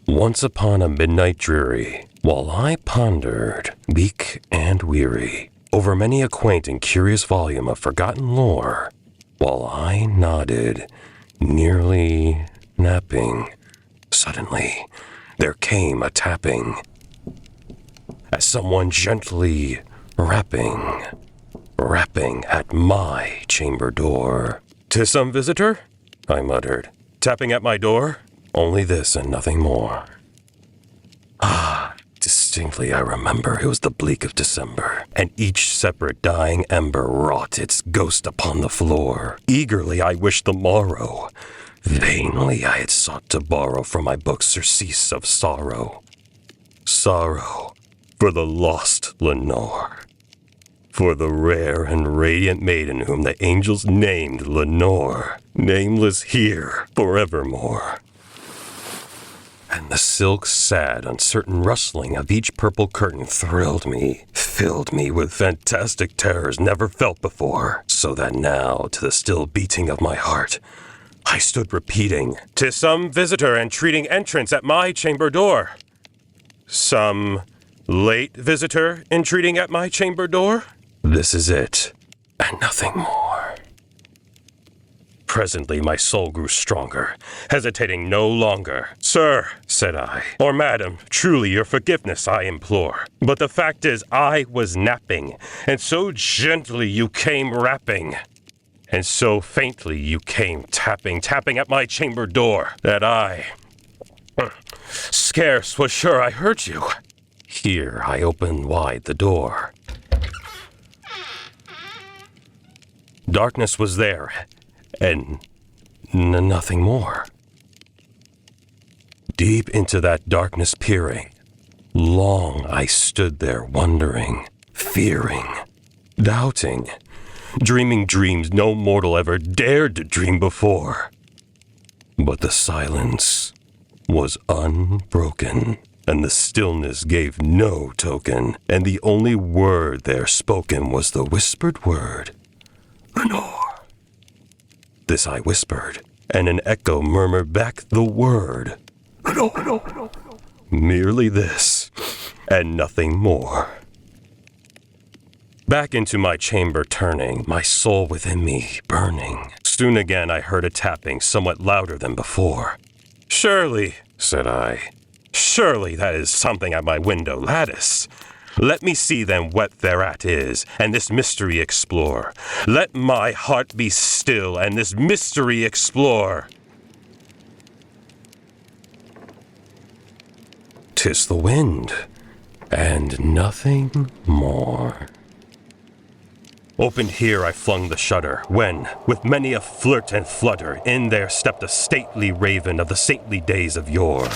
Once upon a midnight dreary, while I pondered, weak and weary, over many a quaint and curious volume of forgotten lore, while I nodded, nearly napping, suddenly there came a tapping, as someone gently rapping at my chamber door. "'Tis some visitor?" I muttered. "Tapping at my door? Only this and nothing more." Distinctly I remember it was the bleak of December, and each separate dying ember wrought its ghost upon the floor. Eagerly I wished the morrow. Vainly I had sought to borrow from my books surcease of sorrow. Sorrow for the lost Lenore, for the rare and radiant maiden whom the angels named Lenore, nameless here forevermore. And the silk, sad, uncertain rustling of each purple curtain thrilled me, filled me with fantastic terrors never felt before, so that now, to the still beating of my heart, I stood repeating, "'Tis some visitor entreating entrance at my chamber door. Some late visitor entreating at my chamber door? This is it, and nothing more." Presently my soul grew stronger, hesitating no longer. "Sir," said I, "or madam, truly your forgiveness I implore. But the fact is I was napping, and so gently you came rapping, and so faintly you came tapping at my chamber door, that I scarce was sure I heard you." Here I opened wide the door. Darkness was there, and nothing more. Deep into that darkness peering, long I stood there wondering, fearing, doubting, dreaming dreams no mortal ever dared to dream before. But the silence was unbroken, and the stillness gave no token, and the only word there spoken was the whispered word, "Lenore." This I whispered, and an echo murmured back the word, "Lenore." Merely this, and nothing more. Back into my chamber turning, my soul within me burning. Soon again I heard a tapping somewhat louder than before. "Surely," said I, "surely that is something at my window lattice. Let me see then what thereat is, and this mystery explore. Let my heart be still, and this mystery explore." 'Tis the wind, and nothing more. Opened here I flung the shutter, when, with many a flirt and flutter, in there stepped a stately raven of the saintly days of yore.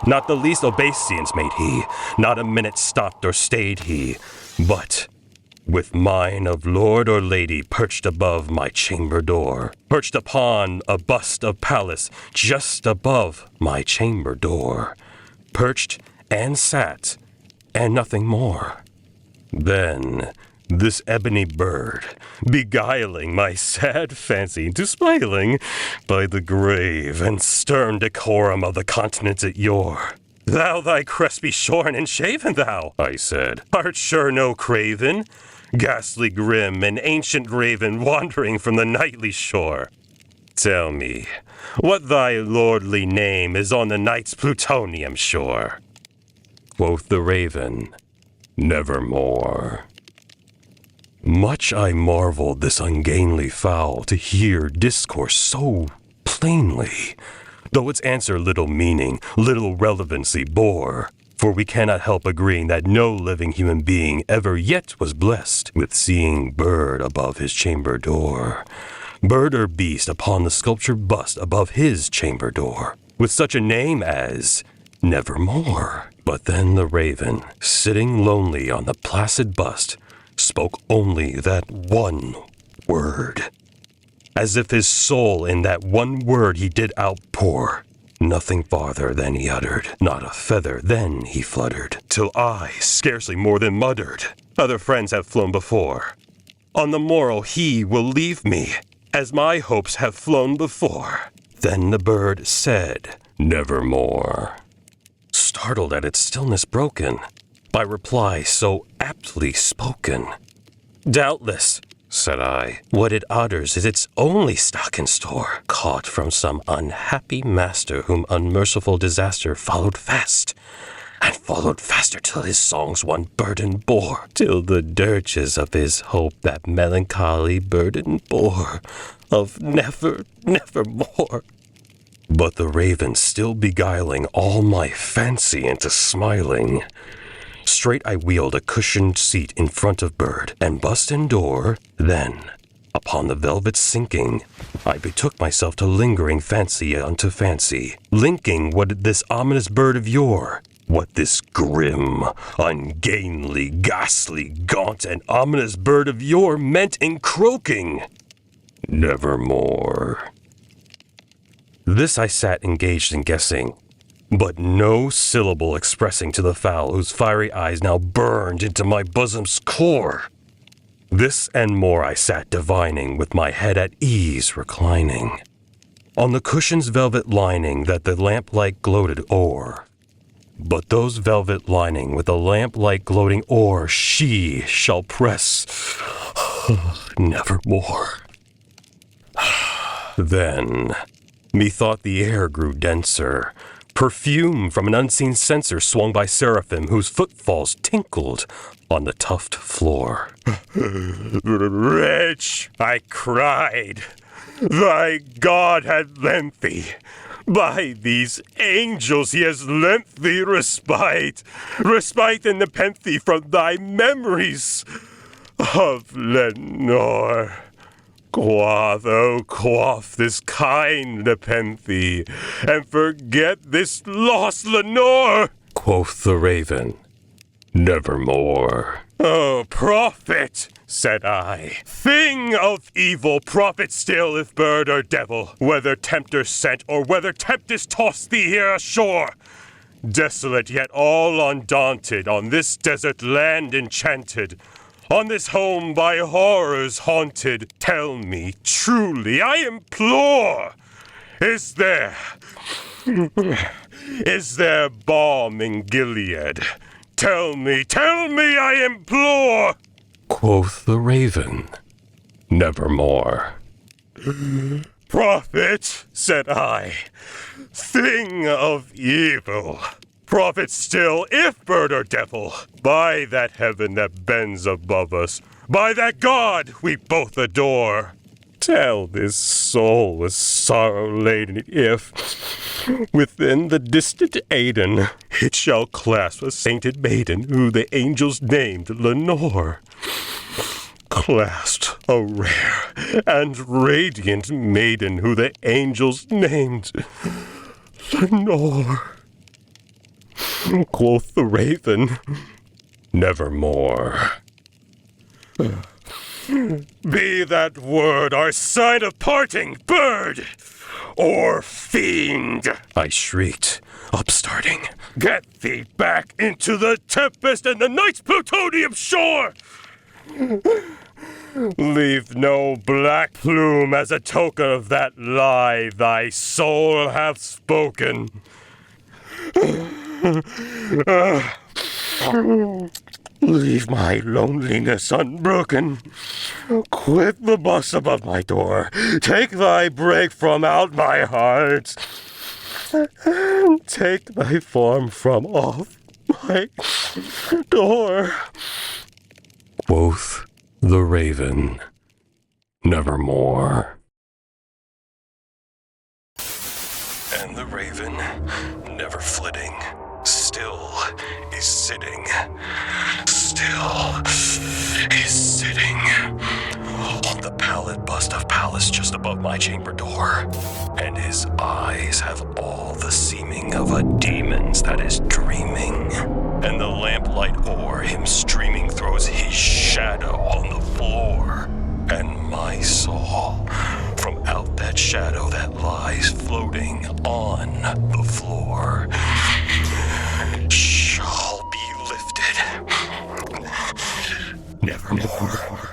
Not the least obeisance made he, not a minute stopped or stayed he, but, with mine of lord or lady perched above my chamber door, perched upon a bust of Pallas just above my chamber door, perched and sat, and nothing more. Then this ebony bird, beguiling my sad fancy into smiling by the grave and stern decorum of the continents at yore. "Thou thy crest be shorn and shaven, thou," I said, "art sure no craven, ghastly grim and ancient raven wandering from the nightly shore. Tell me, what thy lordly name is on the night's plutonium shore?" Quoth the raven, "Nevermore." Much I marveled this ungainly fowl to hear discourse so plainly, though its answer little meaning, little relevancy bore. For we cannot help agreeing that no living human being ever yet was blessed with seeing bird above his chamber door, bird or beast upon the sculptured bust above his chamber door, with such a name as Nevermore. But then the raven, sitting lonely on the placid bust, spoke only that one word, as if his soul in that one word he did outpour. Nothing farther than he uttered, not a feather then he fluttered, till I scarcely more than muttered, other friends have flown before. On the morrow he will leave me, as my hopes have flown before. Then the bird said, nevermore. Startled at its stillness broken, by reply so aptly spoken. Doubtless, said I, what it utters is its only stock in store, caught from some unhappy master whom unmerciful disaster followed fast, and followed faster till his songs one burden bore, till the dirges of his hope that melancholy burden bore, of never, nevermore. But the raven still beguiling all my fancy into smiling, straight I wheeled a cushioned seat in front of bird, and bust in door, then, upon the velvet sinking, I betook myself to lingering fancy unto fancy, linking what this ominous bird of yore, what this grim, ungainly, ghastly, gaunt, and ominous bird of yore meant in croaking, nevermore. This I sat engaged in guessing, but no syllable expressing to the fowl whose fiery eyes now burned into my bosom's core. This and more I sat divining, with my head at ease reclining, on the cushion's velvet lining that the lamplight gloated o'er. But those velvet lining with the lamplight gloating o'er she shall press nevermore. Then, methought the air grew denser, perfume from an unseen censer swung by seraphim whose footfalls tinkled on the tufted floor. Wretch, I cried, thy God had lent thee. By these angels he has lent thee respite, respite and nepenthe from thy memories of Lenore. Quaff, oh, quaff this kind nepenthe, and forget this lost Lenore, quoth the raven, nevermore. Oh, prophet, said I, thing of evil, prophet still, if bird or devil, whether tempter sent or whether tempest tossed thee here ashore, desolate yet all undaunted, on this desert land enchanted, on this home by horrors haunted, tell me truly, I implore, is there balm in Gilead? Tell me, I implore, quoth the raven, nevermore. Prophet, said I, thing of evil, prophet still, if bird or devil, by that heaven that bends above us, by that God we both adore, tell this soul with sorrow laden if, within the distant Aidenn, it shall clasp a sainted maiden who the angels named Lenore. Clasped a rare and radiant maiden who the angels named Lenore. Quoth the raven, nevermore. Be that word our sign of parting, bird or fiend, I shrieked, upstarting. Get thee back into the tempest and the night's plutonium shore! Leave no black plume as a token of that lie thy soul hath spoken. Leave my loneliness unbroken. Quit the bus above my door. Take thy break from out my heart. Take thy form from off my door. Quoth the raven, nevermore. And the raven, never flitting, still is sitting, still is sitting on the pallid bust of Pallas just above my chamber door, and his eyes have all the seeming of a demon's that is dreaming, and the lamplight o'er him streaming throws his shadow on the floor, and my soul from out that that shadow that lies floating on the floor shall be lifted nevermore.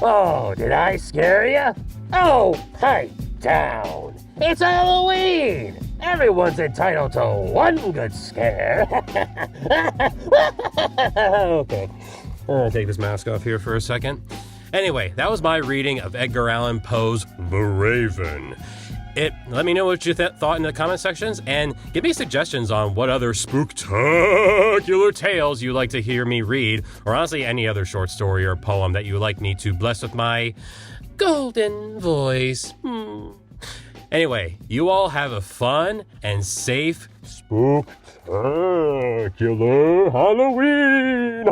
Oh, did I scare you? Oh, pipe down. It's Halloween. Everyone's entitled to one good scare. Okay, I'm gonna take this mask off here for a second. Anyway, that was my reading of Edgar Allan Poe's The Raven. Let me know what you thought in the comment sections, and give me suggestions on what other spooktacular tales you'd like to hear me read, or honestly any other short story or poem that you would like me to bless with my golden voice. Anyway, you all have a fun and safe spooktacular Halloween!